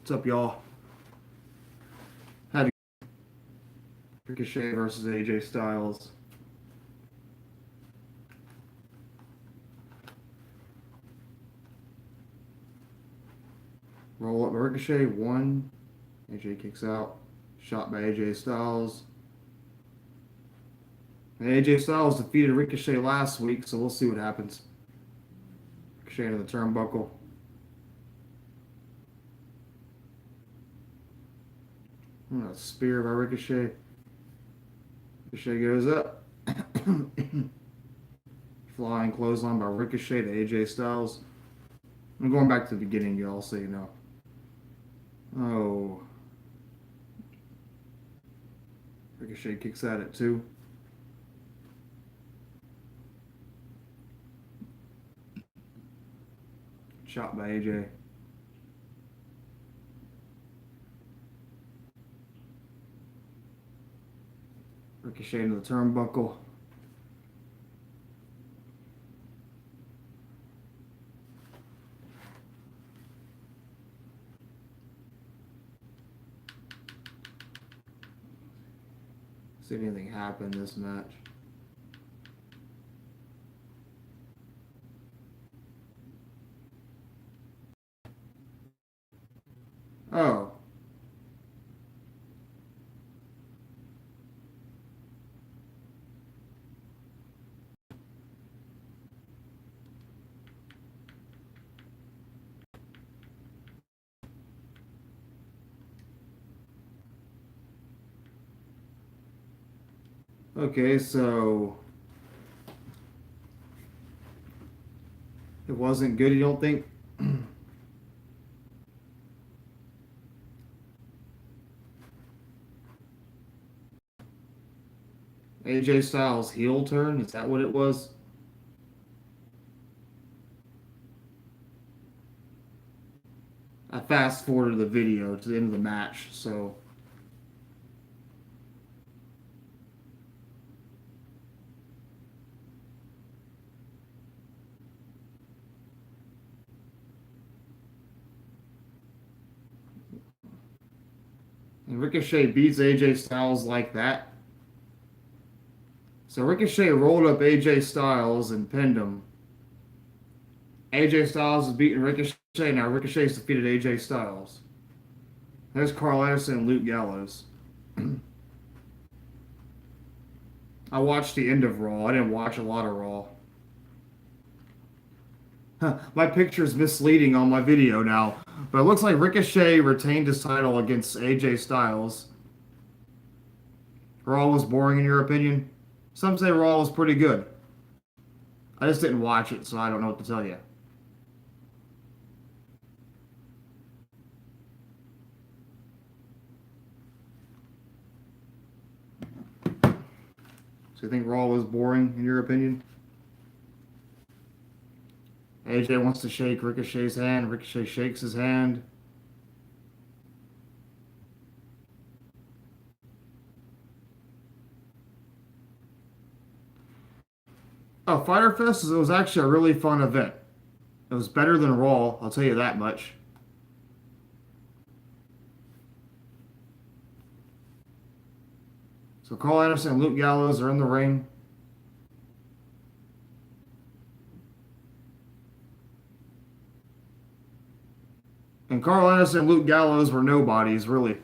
What's up, y'all? Had Ricochet versus AJ Styles. Roll up by Ricochet, 1. AJ kicks out. Shot by AJ Styles. And AJ Styles defeated Ricochet last week, so we'll see what happens. Ricochet into the turnbuckle. A spear by Ricochet. Ricochet goes up. Flying clothesline by Ricochet to AJ Styles. I'm going back to the beginning, y'all, so you know. Oh. Ricochet kicks at it, too. Shot by AJ. Ricochet into the turnbuckle. See if anything happen in this match. Oh. Okay, so it wasn't good, you don't think? AJ Styles heel turn? Is that what it was? I fast forwarded the video to the end of the match, so and Ricochet beats AJ Styles like that. So Ricochet rolled up AJ Styles and pinned him. AJ Styles is beating Ricochet. Now Ricochet's defeated AJ Styles. There's Carl Anderson and Luke Gallows. I watched the end of Raw. I didn't watch a lot of Raw. My picture's misleading on my video now. But it looks like Ricochet retained his title against AJ Styles. Raw was boring in your opinion? Some say Raw was pretty good. I just didn't watch it, so I don't know what to tell you. So you think Raw was boring in your opinion? AJ wants to shake Ricochet's hand. Ricochet shakes his hand. Oh, Fyter Fest was actually a really fun event. It was better than Raw, I'll tell you that much. So Carl Anderson and Luke Gallows are in the ring. And Carl Anderson and Luke Gallows were nobodies, really.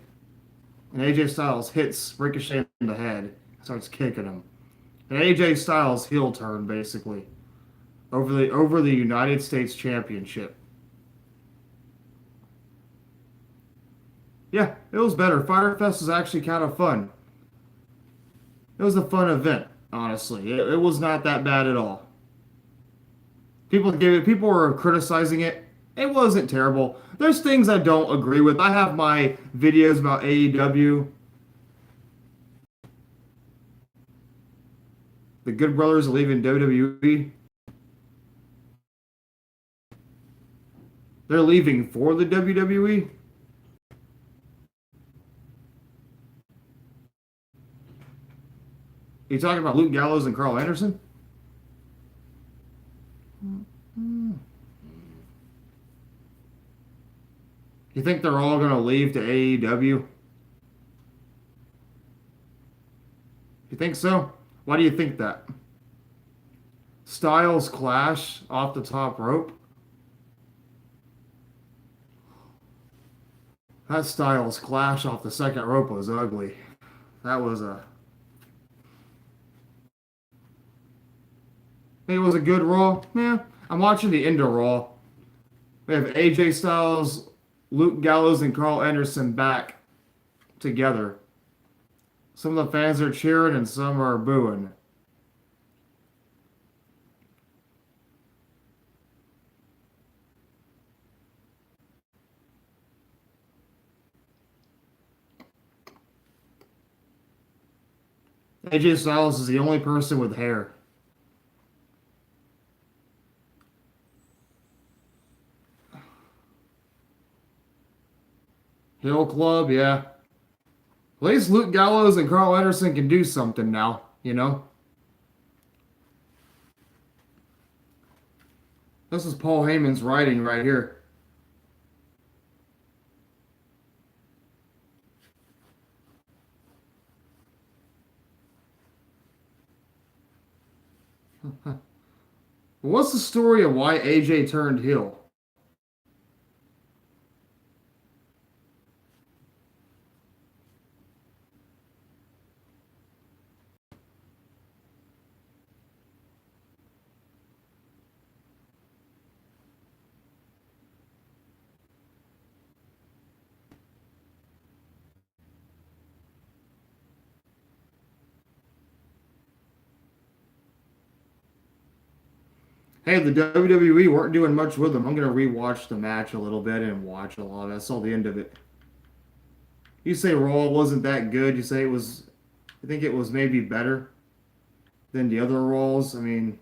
And AJ Styles hits Ricochet in the head, starts kicking him. And AJ Styles heel turn, basically, over the United States Championship. Yeah, it was better. Fyter Fest was actually kind of fun. It was a fun event, honestly. It was not that bad at all. People were criticizing it. It wasn't terrible. There's things I don't agree with. I have my videos about AEW. The Good Brothers are leaving WWE. They're leaving for the WWE. You talking about Luke Gallows and Carl Anderson? You think they're all gonna leave to AEW? You think so? Why do you think that? Styles clash off the top rope? That Styles clash off the second rope was ugly. That was a. It was a good Raw. Yeah, I'm watching the end of Raw. We have AJ Styles, Luke Gallows, and Carl Anderson back together. Some of the fans are cheering and some are booing. AJ Styles is the only person with hair. Hill Club, yeah. At least Luke Gallows and Carl Anderson can do something now, you know? This is Paul Heyman's writing right here. What's the story of why AJ turned heel? Hey, the WWE weren't doing much with him. I'm gonna rewatch the match a little bit and watch a lot of it. I saw the end of it. You say Raw wasn't that good. You say it was. I think it was maybe better than the other Raws. I mean,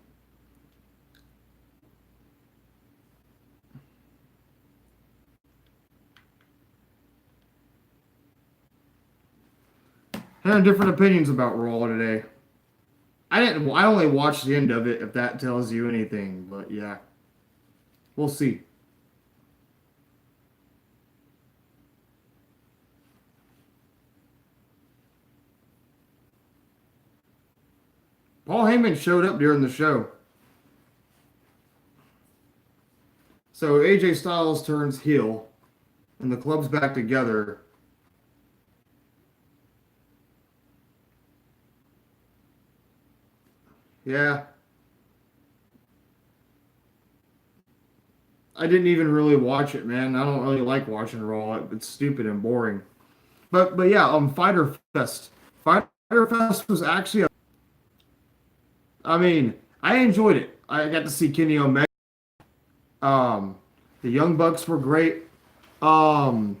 I have different opinions about Raw today. I didn't. I only watched the end of it. If that tells you anything, but yeah, we'll see. Paul Heyman showed up during the show. So AJ Styles turns heel, and the club's back together. Yeah, I didn't even really watch it, man. I don't really like watching Raw. It's stupid and boring. But yeah, Fighter Fest. Fighter Fest was actually. I mean, I enjoyed it. I got to see Kenny Omega. Um, the Young Bucks were great. Um,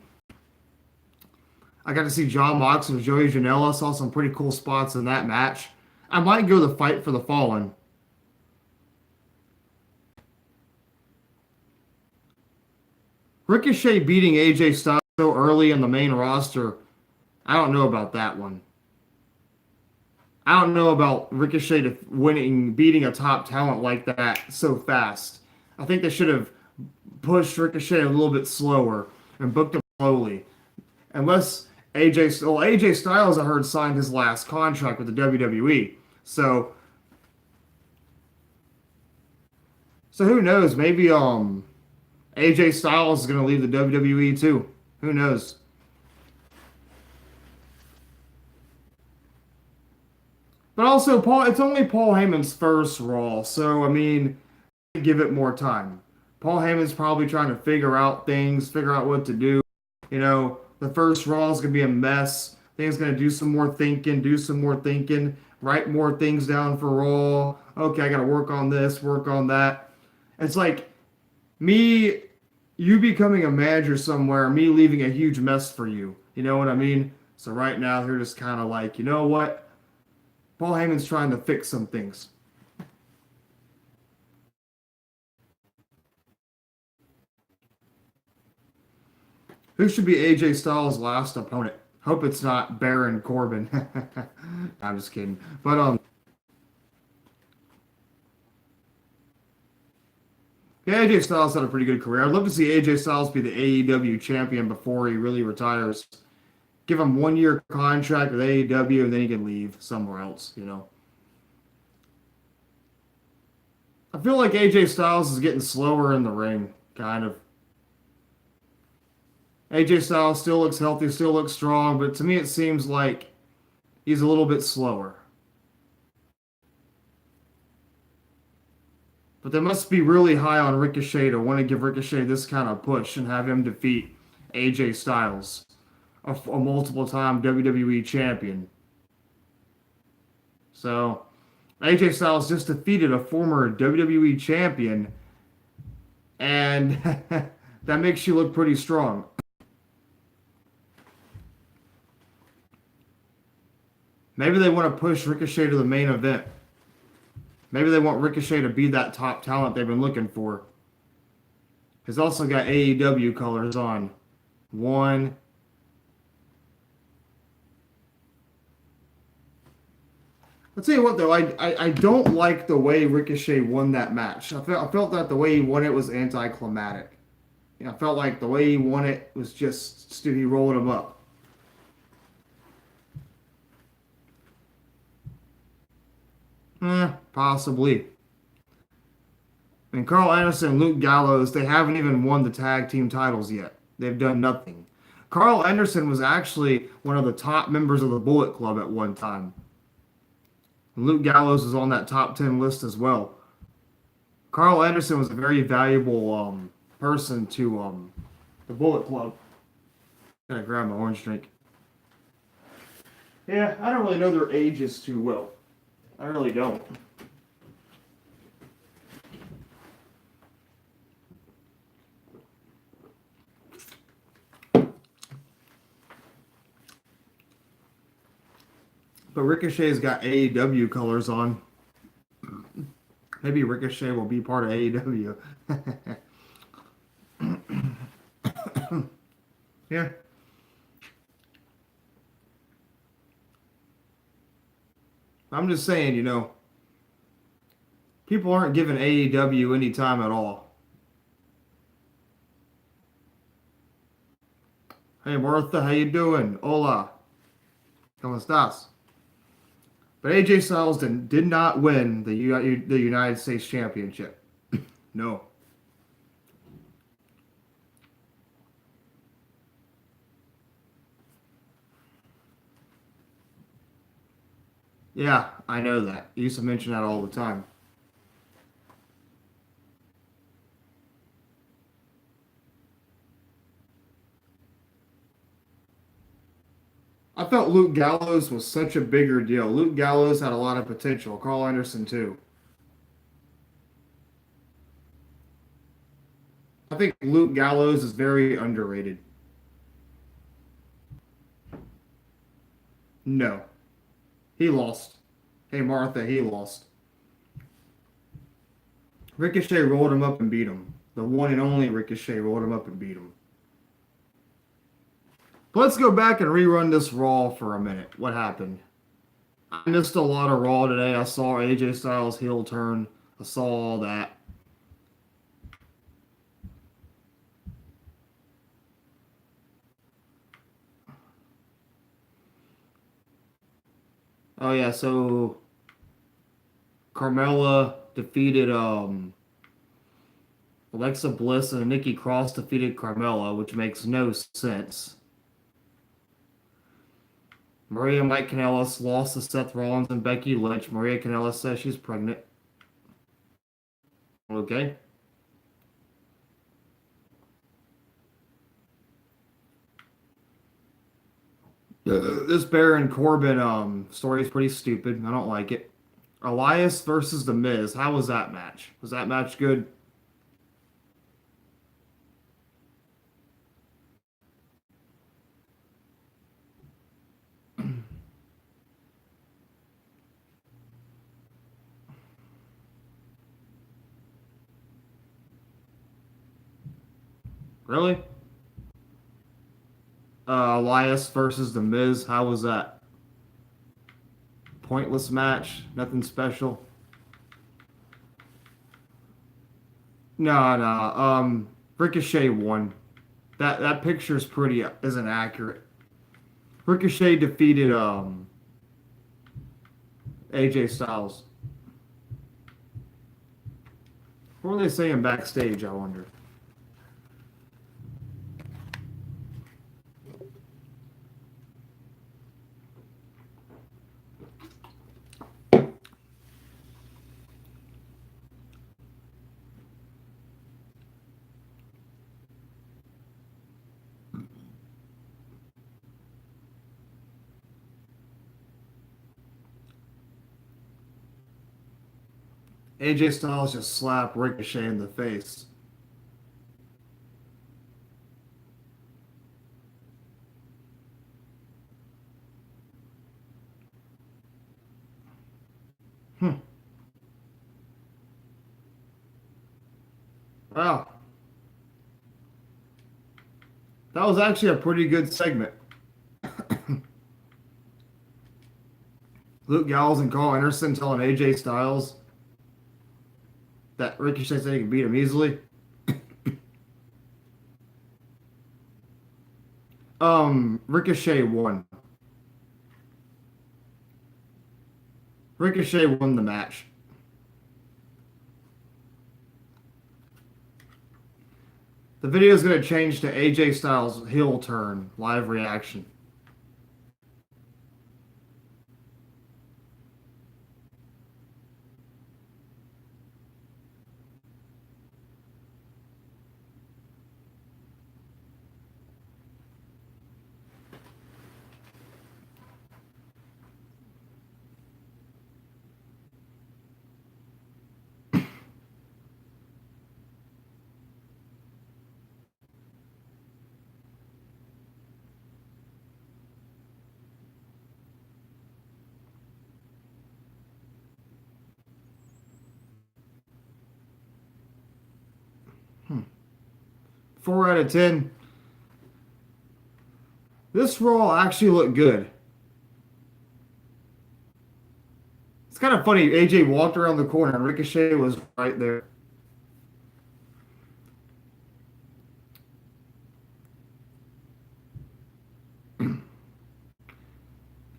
I got to see John Mox and Joey Janela. Saw some pretty cool spots in that match. I might go the Fight for the Fallen. Ricochet beating AJ Styles so early in the main roster. I don't know about that one. I don't know about Ricochet beating a top talent like that so fast. I think they should have pushed Ricochet a little bit slower and booked him slowly. Unless AJ Styles, I heard, signed his last contract with the WWE. So who knows? Maybe AJ Styles is gonna leave the WWE too. Who knows? But also, it's only Paul Heyman's first Raw, so I mean, give it more time. Paul Heyman's probably trying to figure out things, figure out what to do. You know, the first Raw is gonna be a mess. I think he's gonna do some more thinking, write more things down for Raw. Okay, I gotta work on this, work on that. It's like me, you becoming a manager somewhere, me leaving a huge mess for you. You know what I mean? So right now, they're just kind of like, you know what? Paul Heyman's trying to fix some things. Who should be AJ Styles' last opponent? Hope it's not Baron Corbin. I'm just kidding. But yeah, Yeah, AJ Styles had a pretty good career. I'd love to see AJ Styles be the AEW champion before he really retires. Give him 1 year contract with AEW, and then he can leave somewhere else. I feel like AJ Styles is getting slower in the ring, kind of. AJ Styles still looks healthy, still looks strong, but to me it seems like he's a little bit slower. But they must be really high on Ricochet to want to give Ricochet this kind of push and have him defeat AJ Styles, a multiple time WWE champion. So, AJ Styles just defeated a former WWE champion, and that makes you look pretty strong. Maybe they want to push Ricochet to the main event. Maybe they want Ricochet to be that top talent they've been looking for. He's also got AEW colors on. One. I'll tell you what, though, I don't like the way Ricochet won that match. I felt that the way he won it was anticlimactic. I felt like the way he won it was just stupid. He rolled him up. Possibly. And Carl Anderson and Luke Gallows, they haven't even won the tag team titles yet. They've done nothing. Carl Anderson was actually one of the top members of the Bullet Club at one time. And Luke Gallows was on that top 10 list as well. Carl Anderson was a very valuable person to the Bullet Club. Gotta grab my orange drink. Yeah, I don't really know their ages too well. I really don't. But Ricochet's got AEW colors on. Maybe Ricochet will be part of AEW. Yeah. I'm just saying, people aren't giving AEW any time at all. Hey Martha, how you doing? Hola. ¿Cómo estás? But AJ Styles did not win the United States Championship. No. Yeah, I know that. You used to mention that all the time. I thought Luke Gallows was such a bigger deal. Luke Gallows had a lot of potential. Carl Anderson too. I think Luke Gallows is very underrated. No. He lost. Hey Martha, he lost. Ricochet rolled him up and beat him. The one and only Ricochet rolled him up and beat him. But let's go back and rerun this Raw for a minute. What happened? I missed a lot of Raw today. I saw AJ Styles heel turn. I saw all that. Oh yeah, so Carmella defeated Alexa Bliss and Nikki Cross defeated Carmella, which makes no sense. Maria Mike Kanellis lost to Seth Rollins and Becky Lynch. Maria Kanellis says she's pregnant. Okay. This Baron Corbin story is pretty stupid. I don't like it. Elias versus The Miz. How was that match? Was that match good? Really? Elias versus The Miz. How was that? Pointless match. Nothing special. No, no. Ricochet won. That picture's pretty isn't accurate. Ricochet defeated AJ Styles. What were they saying backstage, I wonder? AJ Styles just slapped Ricochet in the face. Hmm. Wow. That was actually a pretty good segment. Luke Gallows and Carl Anderson telling AJ Styles that Ricochet said he can beat him easily. Ricochet won. Ricochet won the match. The video is going to change to AJ Styles heel turn live reaction. Hmm. 4 out of 10. This Raw actually looked good. It's kind of funny. AJ walked around the corner and Ricochet was right there.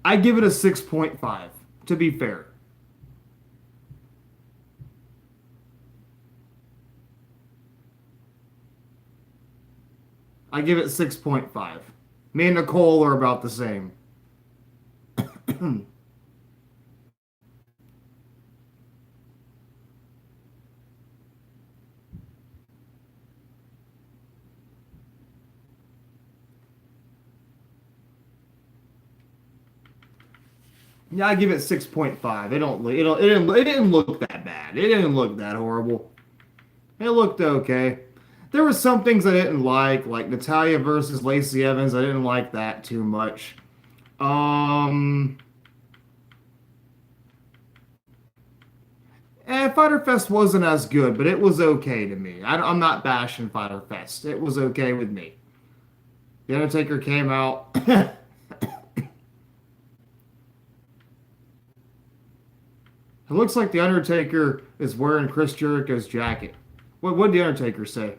I give it a 6.5, to be fair. I give it 6.5. Me and Nicole are about the same. Yeah, I give it 6.5. It didn't look that bad. It didn't look that horrible. It looked okay. There were some things I didn't like Natalia versus Lacey Evans. I didn't like that too much. Um, Fighter Fest wasn't as good, but it was okay to me. I'm not bashing Fighter Fest. It was okay with me. The Undertaker came out. It looks like The Undertaker is wearing Chris Jericho's jacket. What did The Undertaker say?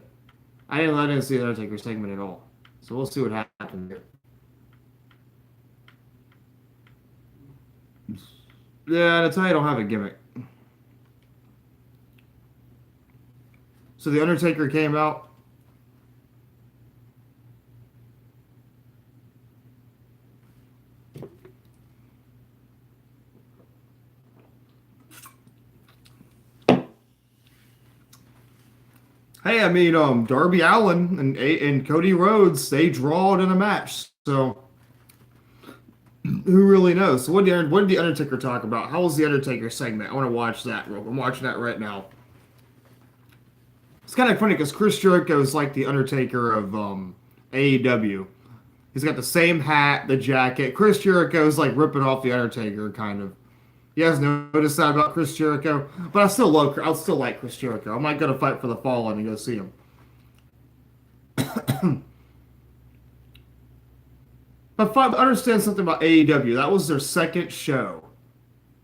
I didn't see The Undertaker segment at all. So we'll see what happens here. Yeah, Natalia don't have a gimmick. So The Undertaker came out. Hey, I mean, Darby Allin and Cody Rhodes, they drawed in a match. So who really knows? So what did the Undertaker talk about? How was the Undertaker segment? I want to watch that. I'm watching that right now. It's kind of funny because Chris Jericho is like the Undertaker of AEW. He's got the same hat, the jacket. Chris Jericho is like ripping off the Undertaker, kind of. You guys noticed that about Chris Jericho? But I'll still like Chris Jericho. I'm not gonna fight for the Fallen and go see him. But understand something about AEW. That was their second show,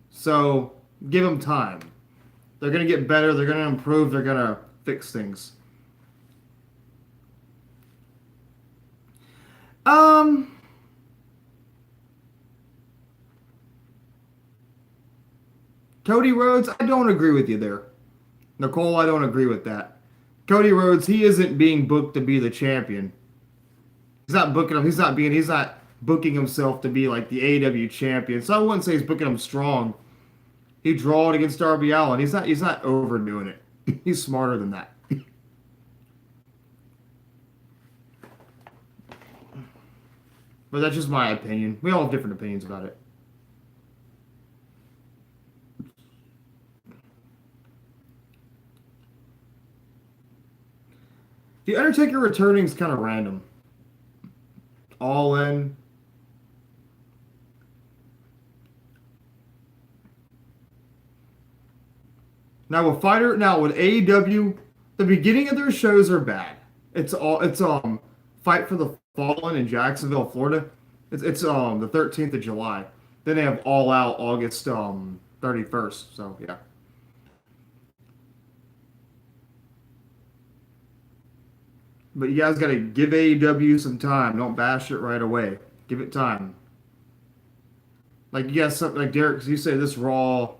so give them time. They're gonna get better. They're gonna improve. They're gonna fix things. Um, Cody Rhodes, I don't agree with you there. Nicole, I don't agree with that. Cody Rhodes, he isn't being booked to be the champion. He's not booking him. He's not booking himself to be like the AEW champion. So I wouldn't say he's booking him strong. He drawed against Darby Allin. He's not overdoing it. He's smarter than that. But that's just my opinion. We all have different opinions about it. The Undertaker returning is kind of random. All in. Now with AEW, the beginning of their shows are bad. It's Fight for the Fallen in Jacksonville, Florida. It's the 13th of July. Then they have All Out August 31st. So yeah. But you guys gotta give AEW some time. Don't bash it right away. Give it time. Like you guys, like Derek, you say this Raw.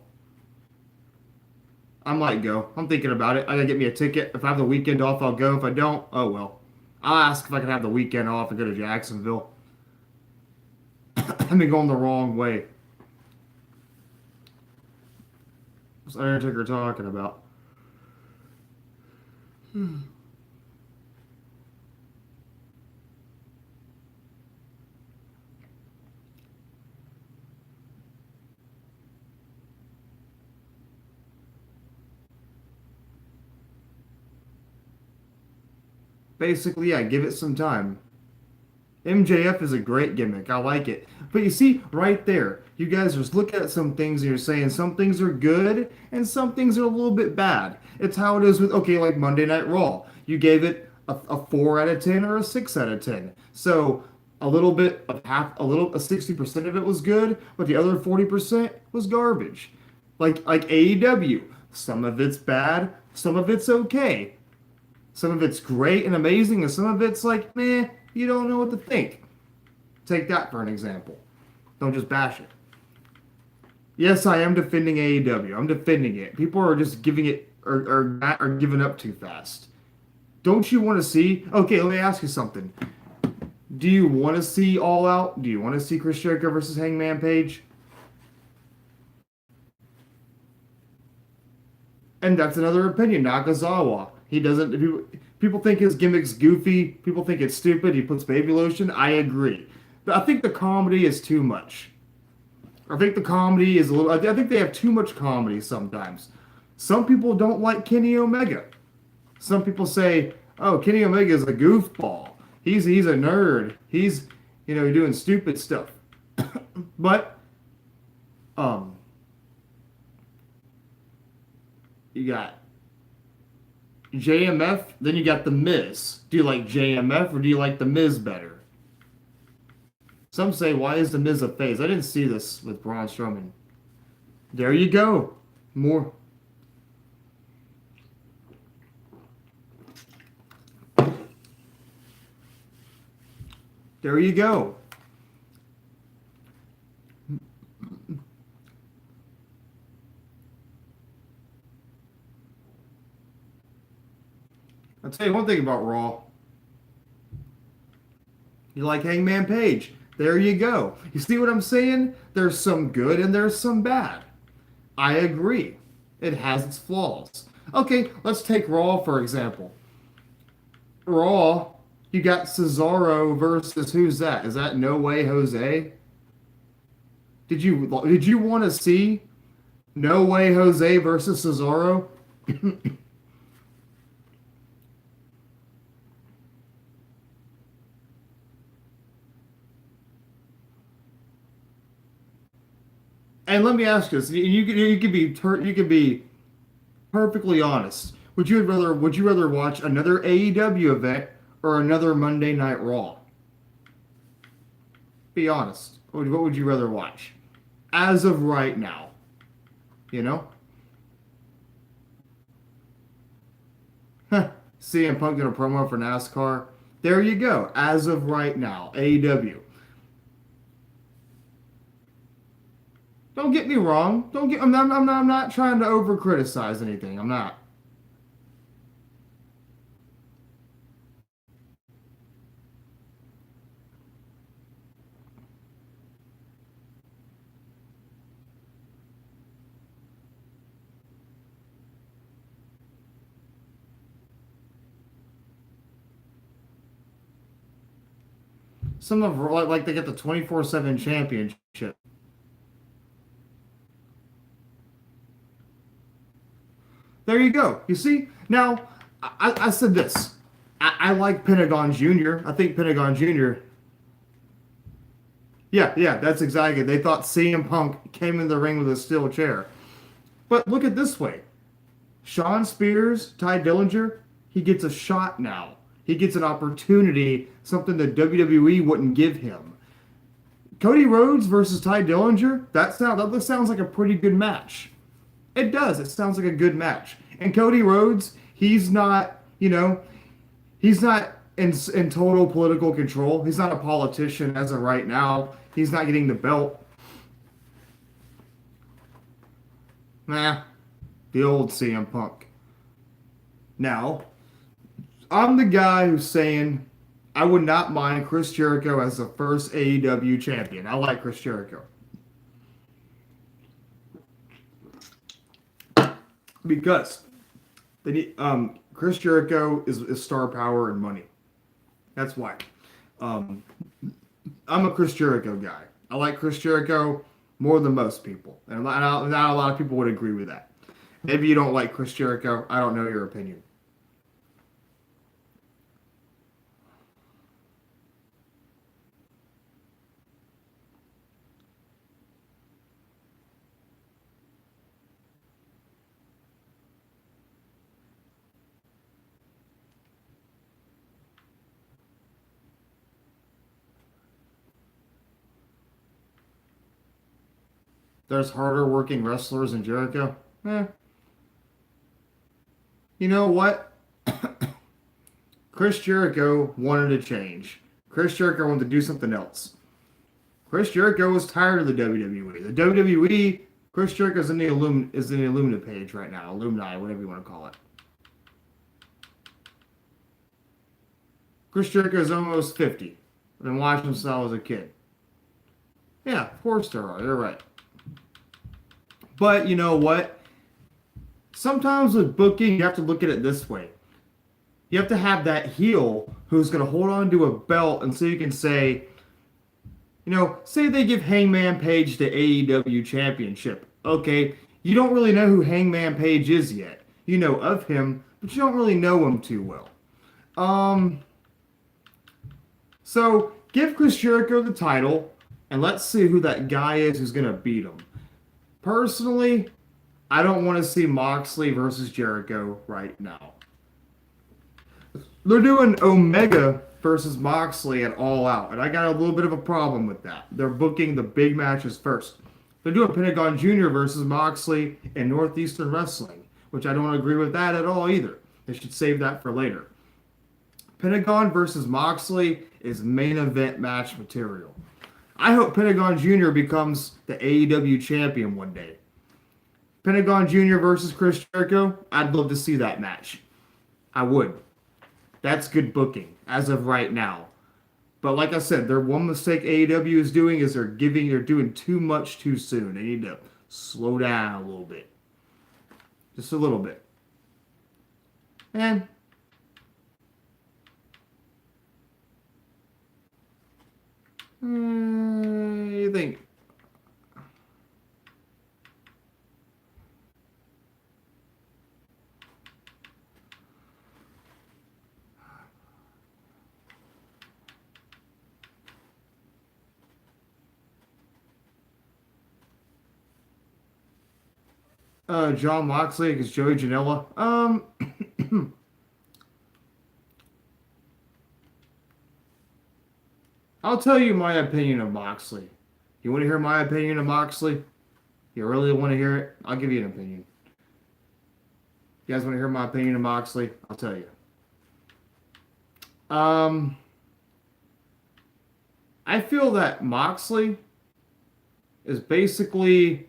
I might go. I'm thinking about it. I gotta get me a ticket. If I have the weekend off, I'll go. If I don't, oh well. I'll ask if I can have the weekend off and go to Jacksonville. I've been going the wrong way. What's Undertaker talking about? Basically, yeah, give it some time. MJF is a great gimmick. I like it. But you see, right there, you guys just look at some things and you're saying some things are good and some things are a little bit bad. It's how it is with, okay, like Monday Night Raw. You gave it a 4 out of 10 or a 6 out of 10. So a little bit of a 60% of it was good, but the other 40% was garbage. Like AEW. Some of it's bad, some of it's okay. Some of it's great and amazing, and some of it's like, meh, you don't know what to think. Take that for an example. Don't just bash it. Yes, I am defending AEW. I'm defending it. People are just giving it are giving up too fast. Don't you want to see? Okay, let me ask you something. Do you want to see All Out? Do you want to see Chris Jericho versus Hangman Page? And that's another opinion. Nakazawa. He doesn't. People think his gimmick's goofy. People think it's stupid. He puts baby lotion. I agree. But I think the comedy is too much. I think the comedy is a little. I think they have too much comedy sometimes. Some people don't like Kenny Omega. Some people say, "Oh, Kenny Omega is a goofball. He's a nerd. He's doing stupid stuff." But you got JMF, then you got The Miz. Do you like JMF or do you like The Miz better? Some say, why is The Miz a face? I didn't see this with Braun Strowman. There you go. More. There you go. I'll tell you one thing about Raw. You like Hangman Page. There you go. You see what I'm saying? There's some good and there's some bad. I agree. It has its flaws. Okay, let's take Raw for example. Raw, you got Cesaro versus who's that? Is that No Way Jose? Did you want to see No Way Jose versus Cesaro? And let me ask you this: you could be perfectly honest. Would you rather watch another AEW event or another Monday Night Raw? Be honest. What would you rather watch? As of right now, you know. CM Punk did a promo for NASCAR. There you go. As of right now, AEW. Don't get me wrong. Don't get. I'm not trying to over criticize anything. I'm not. Some of like they get the 24/7 championship. There you go. You see? Now, I said this. I like Pentagon Jr. I think Pentagon Jr. Yeah, that's exactly. They thought CM Punk came in the ring with a steel chair. But look at this way. Sean Spears, Ty Dillinger, he gets a shot now. He gets an opportunity, something that WWE wouldn't give him. Cody Rhodes versus Ty Dillinger, that sounds like a pretty good match. It does. It sounds like a good match. And Cody Rhodes, he's not, he's not in total political control. He's not a politician as of right now. He's not getting the belt. Nah, the old CM Punk. Now, I'm the guy who's saying I would not mind Chris Jericho as the first AEW champion. I like Chris Jericho. Because Chris Jericho is star power and money. That's why. Um, I'm a Chris Jericho guy. I like Chris Jericho more than most people, and not a lot of people would agree with that. Maybe you don't like Chris Jericho. I don't know your opinion. There's harder working wrestlers than Jericho. Eh, you know what? Chris Jericho wanted to change. Chris Jericho wanted to do something else. Chris Jericho was tired of the WWE. The WWE, Chris Jericho is in the Illumina page right now, Illuminati, whatever you want to call it. Chris Jericho is almost 50. I've been watching him since I was a kid. Yeah, of course there are. You're right. But you know what? Sometimes with booking, you have to look at it this way. You have to have that heel who's going to hold on to a belt, and so you can say, say they give Hangman Page the AEW championship. Okay, you don't really know who Hangman Page is yet. You know of him, but you don't really know him too well. Um, so give Chris Jericho the title, and let's see who that guy is who's going to beat him. Personally, I don't want to see Moxley versus Jericho right now. They're doing Omega versus Moxley at All Out, and I got a little bit of a problem with that. They're booking the big matches first. They're doing Pentagon Jr. versus Moxley in Northeastern Wrestling, which I don't agree with that at all either. They should save that for later. Pentagon versus Moxley is main event match material. I hope Pentagon Jr. becomes the AEW champion one day. Pentagon Jr. versus Chris Jericho, I'd love to see that match. I would. That's good booking as of right now. But like I said, their one mistake AEW is doing is they're doing too much too soon. They need to slow down a little bit. Just a little bit. And you think John Moxley against Joey Janela? I'll tell you my opinion of Moxley. You want to hear my opinion of Moxley? You really want to hear it? I'll give you an opinion. You guys want to hear my opinion of Moxley? I'll tell you. Um, I feel that Moxley is basically.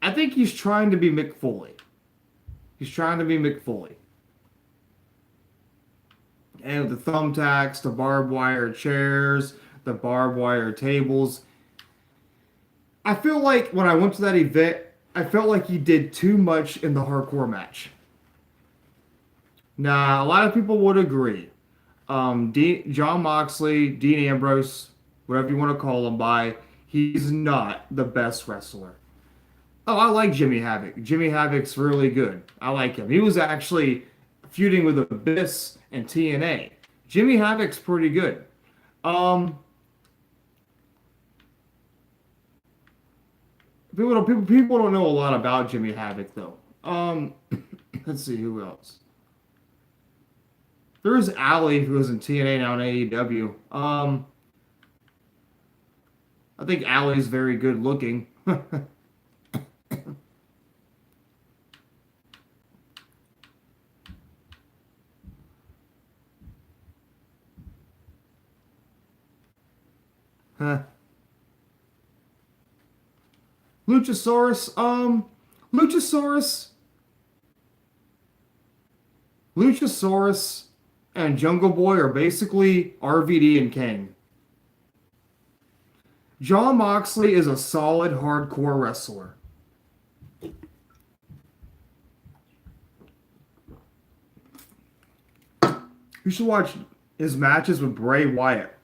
I think he's trying to be Mick Foley. He's trying to be Mick Foley. And with the thumbtacks, the barbed wire chairs, the barbed wire tables. I feel like when I went to that event, I felt like he did too much in the hardcore match. Now, a lot of people would agree. John Moxley, Dean Ambrose, whatever you want to call him by, he's not the best wrestler. Oh, I like Jimmy Havoc. Jimmy Havoc's really good. I like him. He was actually feuding with Abyss and TNA. Jimmy Havoc's pretty good. People don't know a lot about Jimmy Havoc though. Let's see who else. There is Ali, who is in TNA now in AEW. I think Ali's very good looking. Huh. Luchasaurus, Luchasaurus, Luchasaurus, and Jungle Boy are basically RVD and Kane. John Moxley is a solid hardcore wrestler. You should watch his matches with Bray Wyatt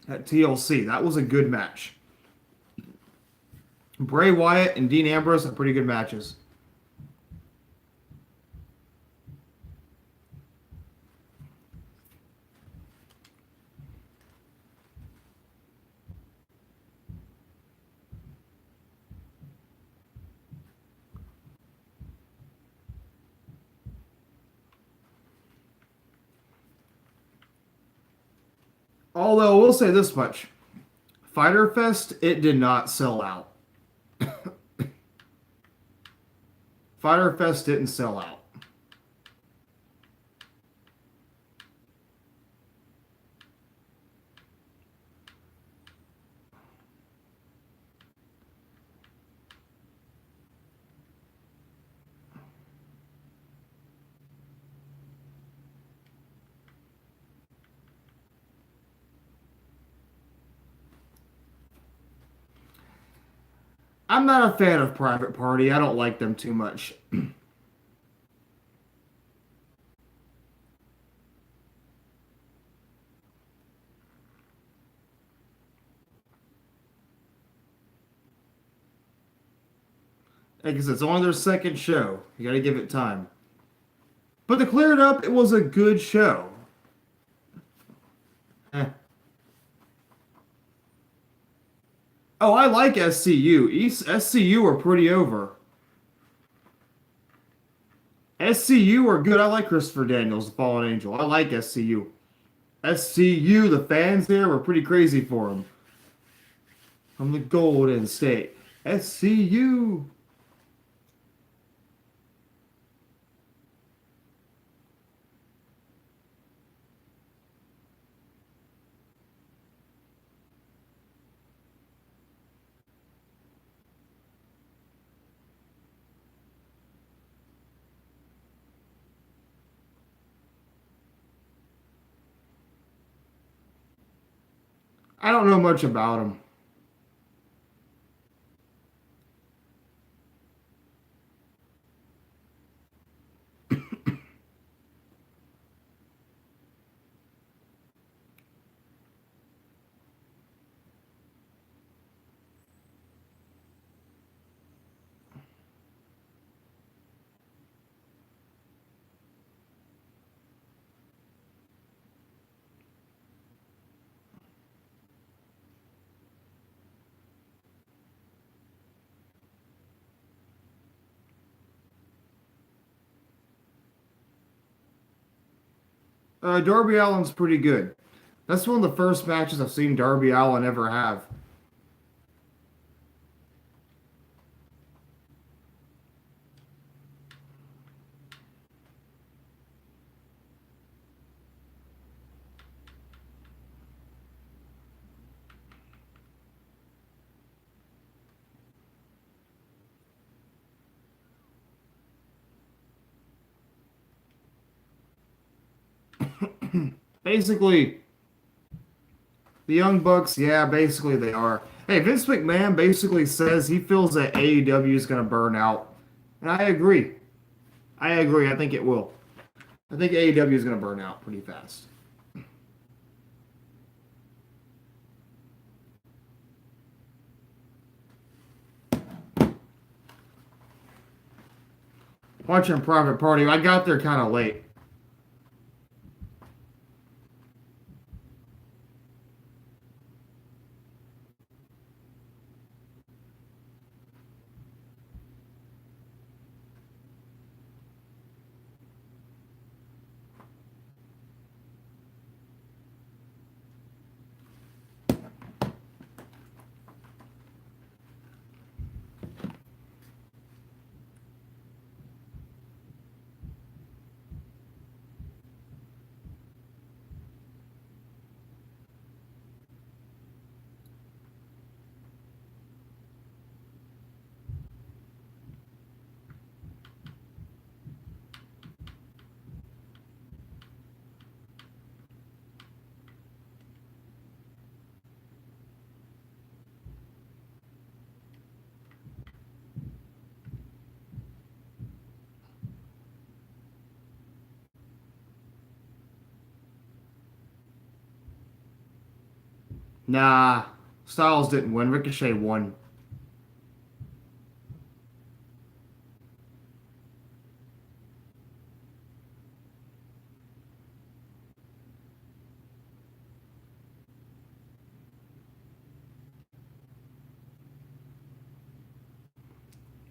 at TLC. That was a good match. Bray Wyatt and Dean Ambrose have pretty good matches. Although, we'll say this much. Fyter Fest, it did not sell out. Fyter Fest didn't sell out. I'm not a fan of Private Party. I don't like them too much. Because it's only their second show. You gotta give it time. But to clear it up, it was a good show. Eh. Oh, I like SCU. SCU are pretty over. SCU are good. I like Christopher Daniels, the Fallen Angel. I like SCU. SCU, the fans there were pretty crazy for him. From the Golden State. SCU. I don't know much about him. Darby Allin's pretty good. That's one of the first matches I've seen Darby Allin ever have. Basically, the Young Bucks, yeah, basically they are. Hey, Vince McMahon basically says he feels that AEW is going to burn out. And I agree. I agree. I think it will. I think AEW is going to burn out pretty fast. Watching Private Party, I got there kind of late. Nah, Styles didn't win. Ricochet won.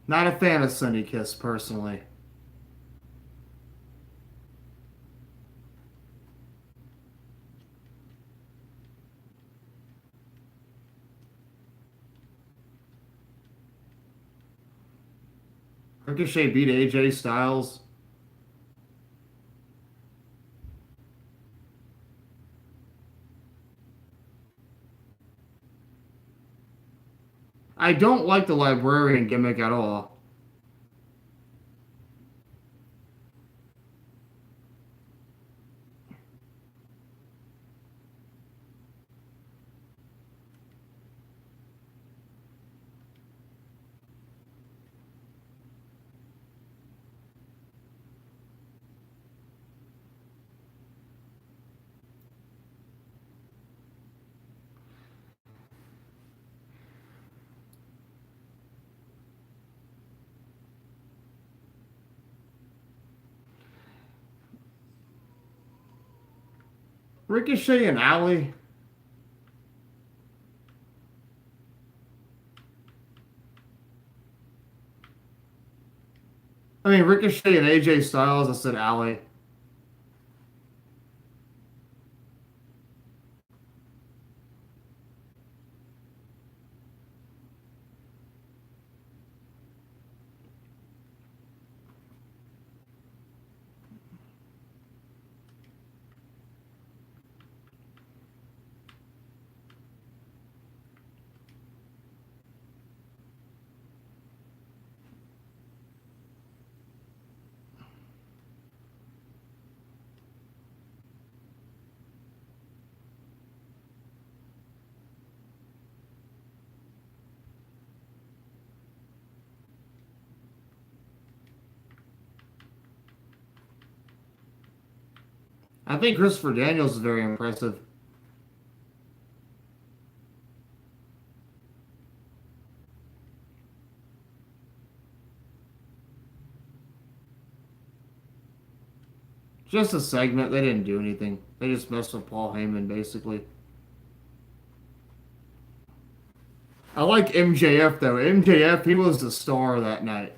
Not a fan of Sunny Kiss, personally. Ricochet beat AJ Styles. I don't like the librarian gimmick at all. Ricochet and Alley. I mean, Ricochet and AJ Styles. I said Alley. I think Christopher Daniels is very impressive. Just a segment. They didn't do anything. They just messed with Paul Heyman, basically. I like MJF, though. MJF, he was the star that night.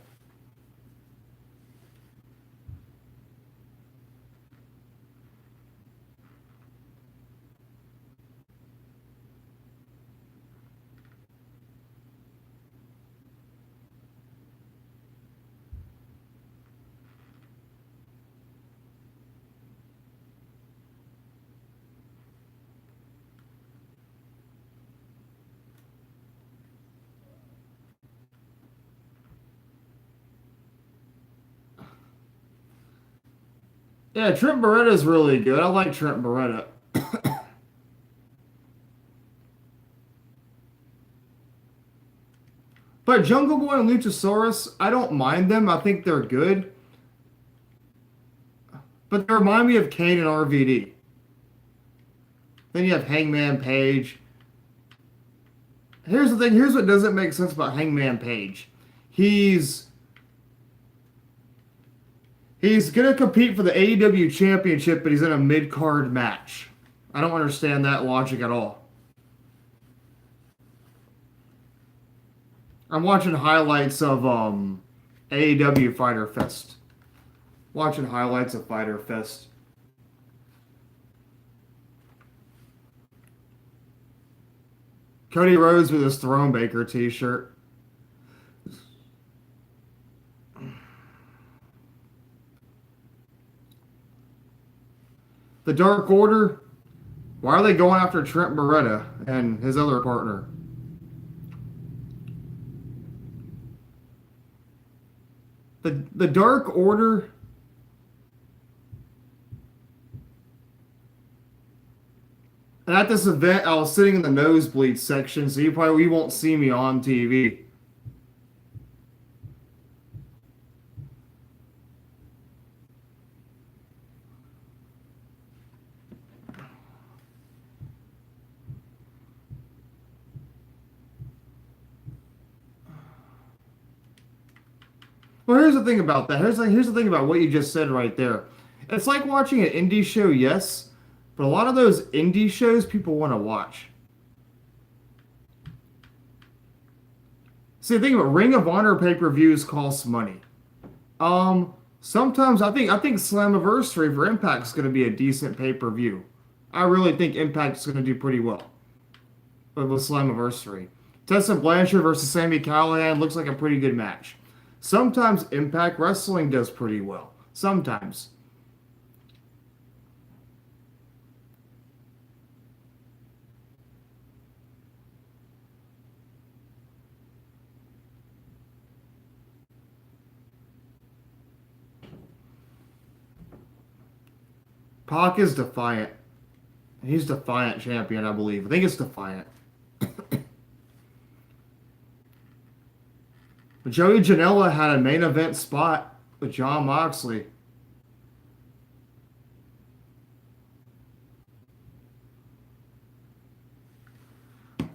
Yeah, Trent Beretta's really good. I like Trent Beretta. But Jungle Boy and Luchasaurus, I don't mind them. I think they're good. But they remind me of Kane and RVD. Then you have Hangman Page. Here's the thing. Here's what doesn't make sense about Hangman Page. He's he's gonna compete for the AEW championship, but he's in a mid-card match. I don't understand that logic at all. I'm watching highlights of AEW Fighter Fest. Watching highlights of Fighter Fest. Cody Rhodes with his Thronemaker t-shirt. The Dark Order. Why are they going after Trent Beretta and his other partner? The Dark Order. And at this event, I was sitting in the nosebleed section, so you won't see me on TV. Well, here's the thing about that. Here's the thing about what you just said right there. It's like watching an indie show, yes, but a lot of those indie shows people want to watch. See, the thing about Ring of Honor pay-per-views cost money. Sometimes I think Slammiversary for Impact is going to be a decent pay-per-view. I really think Impact is going to do pretty well with Slammiversary. Tessa Blanchard versus Sami Callihan looks like a pretty good match. Sometimes Impact Wrestling does pretty well. Sometimes. Pac is Defiant. He's Defiant champion, I believe. I think it's Defiant. Joey Janela had a main event spot with Jon Moxley.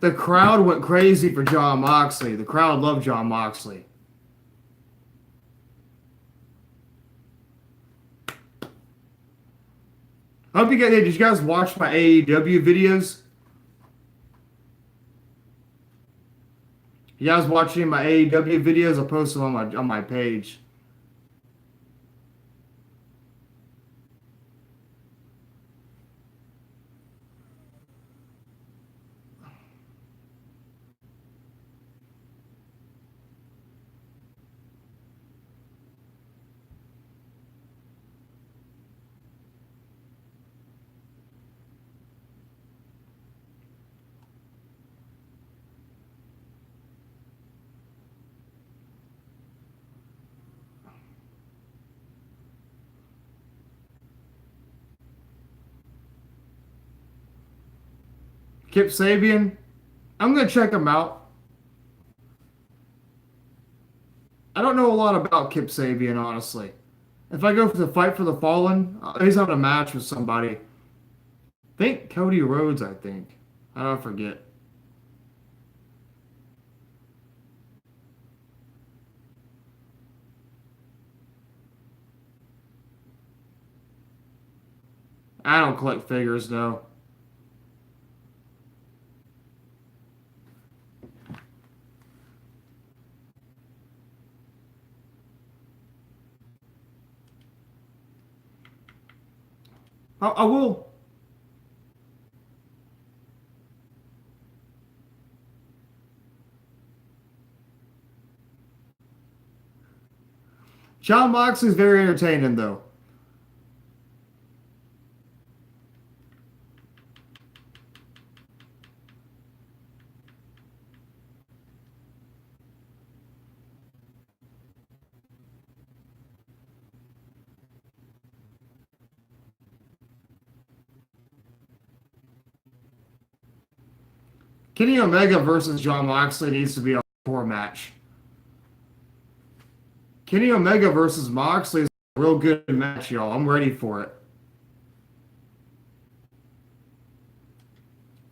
The crowd went crazy for Jon Moxley. The crowd loved Jon Moxley. I hope you guys did. You guys watch my AEW videos? You guys watching my AEW videos? I'll post them on my page. Kip Sabian, I'm gonna check him out. I don't know a lot about Kip Sabian, honestly. If I go for the Fight for the Fallen, he's having a match with somebody. I think Cody Rhodes, I think. I don't forget. I don't collect figures, though. I will. Jon Moxley's very entertaining, though. Kenny Omega versus Jon Moxley needs to be a hardcore match. Kenny Omega versus Moxley is a real good match, y'all. I'm ready for it.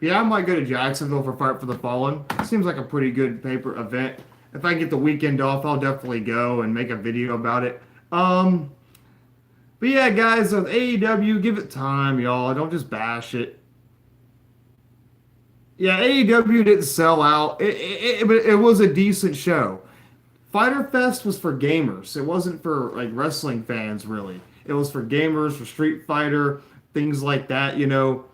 Yeah, I might go to Jacksonville for Fight for the Fallen. Seems like a pretty good paper event. If I get the weekend off, I'll definitely go and make a video about it. But yeah, guys, with AEW, give it time, y'all. Don't just bash it. Yeah, AEW didn't sell out. It was a decent show. Fighter Fest was for gamers. It wasn't for like wrestling fans, really. It was for gamers, for Street Fighter, things like that, you know.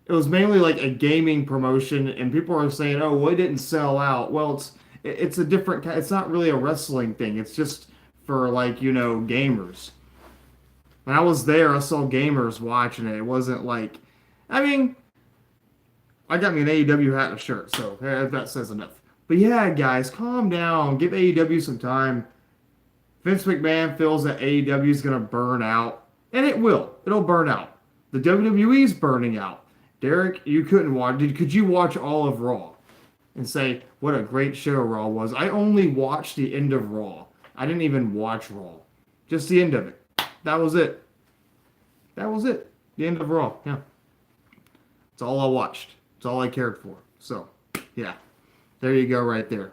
It was mainly like a gaming promotion, and people are saying, "Oh, well, it didn't sell out." Well, it's a different. It's not really a wrestling thing. It's just for like gamers. When I was there, I saw gamers watching it. It wasn't like, I mean, I got me an AEW hat and a shirt, so that says enough. But yeah, guys, calm down. Give AEW some time. Vince McMahon feels that AEW is gonna burn out, and it will. It'll burn out. The WWE's burning out. Derek, you couldn't watch. Could you watch all of Raw and say what a great show Raw was? I only watched the end of Raw. I didn't even watch Raw. Just the end of it. That was it. That was it. The end of Raw. Yeah. It's all I watched. It's all I cared for. So, yeah. There you go right there.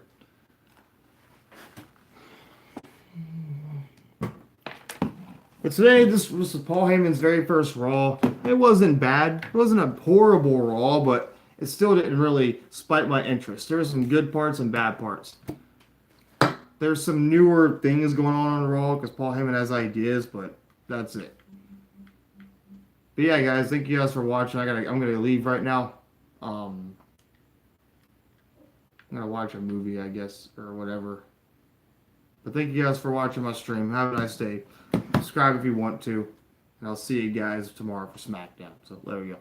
But today, this was Paul Heyman's very first Raw. It wasn't bad. It wasn't a horrible Raw, but it still didn't really spike my interest. There were some good parts and bad parts. There's some newer things going on Raw because Paul Heyman has ideas, but that's it. But yeah, guys, thank you guys for watching. I'm gonna leave right now. I'm gonna watch a movie, I guess, or whatever. But thank you guys for watching my stream. Have a nice day. Subscribe if you want to. And I'll see you guys tomorrow for SmackDown. So there we go.